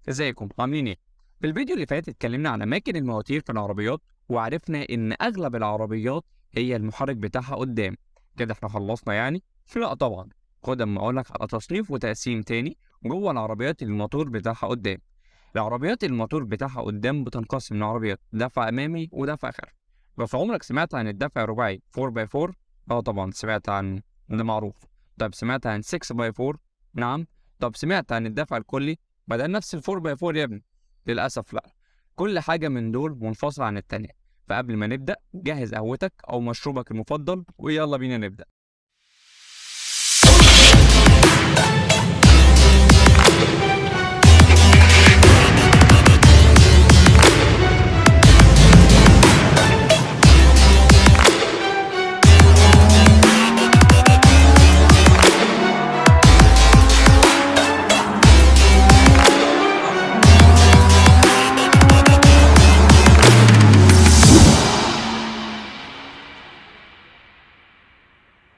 ازيكم عاملين ايه؟ في الفيديو اللي فات اتكلمنا عن اماكن المواتير في العربيات، وعرفنا ان اغلب العربيات هي المحرك بتاعها قدام. كده احنا خلصنا يعني؟ لا طبعا. خد اما اقول لك على تصنيف وتقسيم تاني جوه العربيات اللي الموتور بتاعها قدام. العربيات اللي الموتور بتاعها قدام بتنقسم لعربيات دفع امامي ودفع خلفي. بس عمرك سمعت عن الدفع الرباعي 4x4؟ اه طبعا سمعت عنه، ده معروف. طب سمعت عن 6x4؟ نعم. طب سمعت عن الدفع الكلي؟ ما ده نفس الفور باي فور يا ابني. للأسف لأ، كل حاجة من دول منفصلة عن التانية. فقبل ما نبدأ جهز قهوتك أو مشروبك المفضل ويلا بينا نبدأ.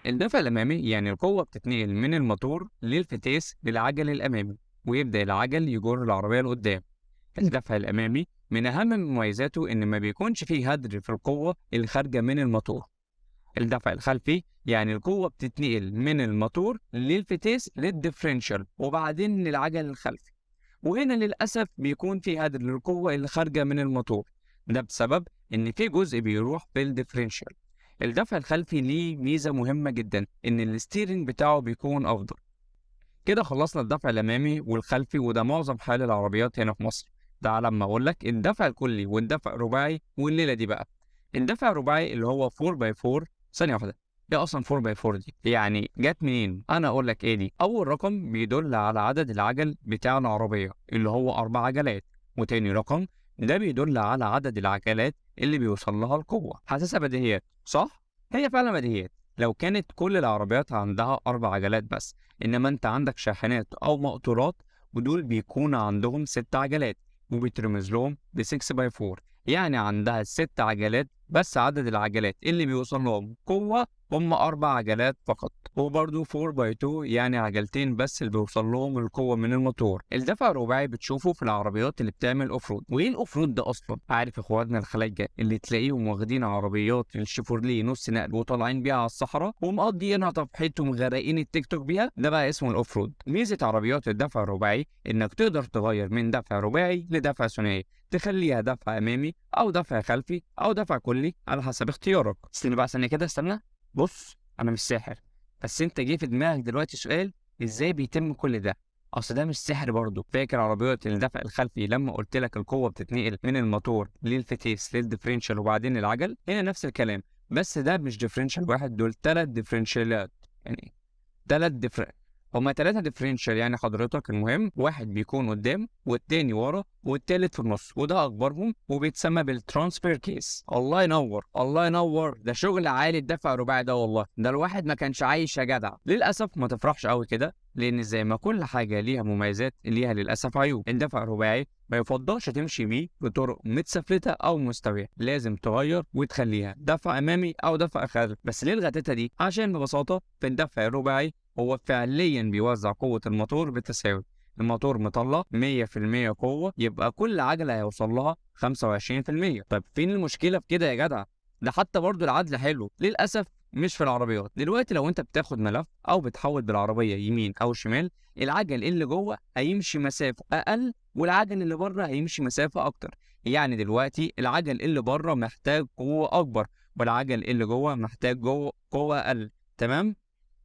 الدفع الأمامي يعني القوة بتتنقل من الموتور للفتيس للعجل الأمامي، ويبدأ العجل يجر العربية لقدام. الدفع الأمامي من أهم مميزاته إن ما بيكونش فيه هدر في القوة اللي خارجة من الموتور. الدفع الخلفي يعني القوة بتتنقل من الموتور للفتيس للديفرنشال وبعدين للعجل الخلفي، وهنا للأسف بيكون في هدر للقوة اللي خارجة من الموتور. ده بسبب إن في جزء بيروح في الديفرنشال. الدفع الخلفي ليه ميزة مهمة جدا، إن الستيرنج بتاعه بيكون أفضل. كده خلصنا الدفع الأمامي والخلفي، وده معظم حال العربيات هنا في مصر. تعال لما أقول لك الدفع الكلي والدفع الرباعي والليلة دي بقى. الدفع الرباعي اللي هو 4x4. ثانية واحدة، ايه اصلا 4x4 دي؟ يعني جت منين؟ انا اقول لك ايه دي. اول رقم بيدل على عدد العجل بتاع العربية اللي هو 4 عجلات، وتاني رقم ده بيدل على عدد العجلات اللي بيوصل لها القوة. حاسسها بديهيات صح؟ هي فعلا بديهيات لو كانت كل العربيات عندها 4 عجلات بس، انما انت عندك شاحنات او مقطورات ودول بيكون عندهم 6 عجلات وبيترمز لهم ب 6x4، يعني عندها 6 عجلات بس عدد العجلات اللي بيوصل لهم قوة هم 4 عجلات فقط. وبرضه 4x2 يعني عجلتين بس اللي بيوصل لهم القوة من الموتور. الدفع الرباعي بتشوفه في العربيات اللي بتعمل اوف رود. وايه الاوف رود ده اصلا؟ عارف اخواتنا الخلايجة اللي تلاقيهم واخدين عربيات الشيفورليه نص نقل وطالعين بيها على الصحراء ومقضيينها طفحتهم غرقين التيك توك بيها؟ ده بقى اسمه الاوف رود. ميزة عربيات الدفع الرباعي انك تقدر تغير من دفع رباعي لدفع ثنائي، تخليها دفع امامي او دفع خلفي او دفع كلي على حسب اختيارك. استنى بقى ثانيه كده، استنى. بص انا مش ساحر، بس انت جه في دماغك دلوقتي سؤال: ازاي بيتم كل ده؟ اصل ده مش سحر برضه. فاكر عربيات الدفع الخلفي لما قلت لك القوه بتتنقل من الموتور للفتيس للديفرنشال وبعدين العجل؟ هنا نفس الكلام، بس ده مش ديفرنشال واحد، دول 3 ديفرنشالات. يعني 3 هما 3 ديفرنشال يعني حضرتك. المهم واحد بيكون قدام والتاني ورا والتالت في النص، وده اكبرهم وبيتسمى بالترانسفير كيس. الله ينور الله ينور، ده شغل عالي الدفع الرباعي ده والله. ده الواحد ما كانش عايش يا جدع. للاسف ما تفرحش قوي كده، لان زي ما كل حاجه ليها مميزات ليها للاسف عيوب. الدفع الرباعي ما يفضلش تمشي بيه بطرق متسفلته او مستويه، لازم تغير وتخليها دفع امامي او دفع خلفي. بس ليه الغتاتة دي؟ عشان ببساطه في الدفع الرباعي هو فعليا بيوزع قوة الموتور بالتساوي. الموتور مطلع 100% قوة، يبقى كل عجلة هيوصل لها 25%. طب فين المشكلة في كده يا جدع؟ ده حتى برضو العدل حلو. للأسف مش في العربيات. دلوقتي لو انت بتاخد ملف او بتحول بالعربية يمين او شمال، العجل اللي جوه هيمشي مسافة اقل والعجل اللي بره هيمشي مسافة اكتر. يعني دلوقتي العجل اللي بره محتاج قوة اكبر، والعجل اللي جوه محتاج قوة اقل. تمام؟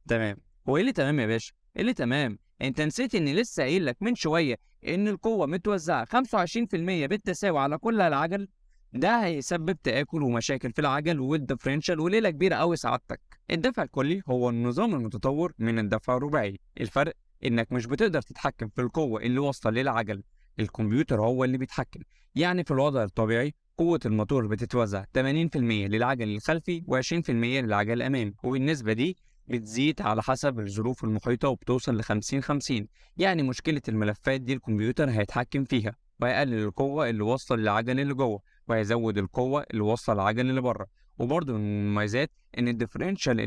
تمام. هو ايه اللي تمام يا باشا؟ ايه اللي تمام؟ انت نسيت اني لسه قايل لك من شويه ان القوه متوزعه 25% بالتساوي على كل العجل. ده هيسبب تآكل ومشاكل في العجل والدفرنشال وليله كبيره قوي سعادتك. الدفع الكلي هو النظام المتطور من الدفع الرباعي. الفرق انك مش بتقدر تتحكم في القوه اللي واصله للعجل، الكمبيوتر هو اللي بيتحكم. يعني في الوضع الطبيعي قوة الموتور بتتوزع 80% للعجل الخلفي و20% للعجل الأمامي، وبالنسبة دي بتزيد على حسب الظروف المحيطة وبتوصل ل50-50. يعني مشكلة الملفات دي الكمبيوتر هيتحكم فيها وهيقلل القوة اللي واصلة للعجل اللي جوه وهيزود القوة اللي واصلة للعجل اللي بره. وبرضه من المميزات إن الديفرنشال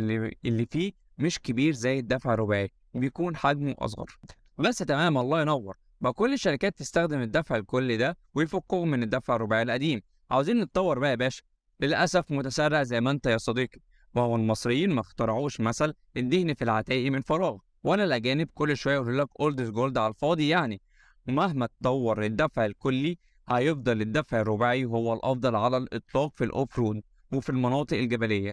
اللي فيه مش كبير زي الدفع الرباعي، بيكون حجمه أصغر. بس تمام، الله ينور. بقى كل الشركات تستخدم الدفع الكلي ده ويفكوهم من الدفع الرباعي القديم. عاوزين نتطور بقى يا باشا. للأسف متسرع زي ما انت يا صديقي. وهو المصريين ما اخترعوش مثل الدهن في العتاقي من فراغ، ولا الأجانب كل شوية يقولوا لك اولد از جولد على الفاضي يعني. ومهما تطور الدفع الكلي، هيفضل الدفع الرباعي هو الأفضل على الإطلاق في الأوف رود وفي المناطق الجبلية.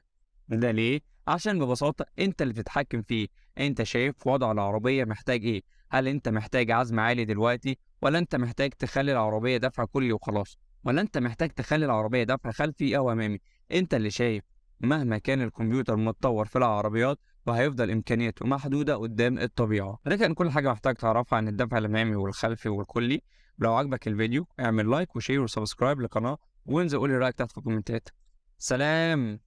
ده ليه؟ عشان ببساطة انت اللي بتتحكم فيه. انت شايف وضع العربية محتاج ايه. هل انت محتاج عزم عالي دلوقتي، ولا انت محتاج تخلي العربية دفع كلي وخلاص، ولا انت محتاج تخلي العربية دفع خلفي او امامي؟ انت اللي شايف. مهما كان الكمبيوتر متطور في العربيات، وهيفضل امكانياته محدودة قدام الطبيعة. ده كان كل حاجة محتاج تعرفها عن الدفع الامامي والخلفي والكلي. لو عجبك الفيديو اعمل لايك وشير وسبسكرايب للقناة، وانزل قولي رأيك تحت في الكومنتات. سلام.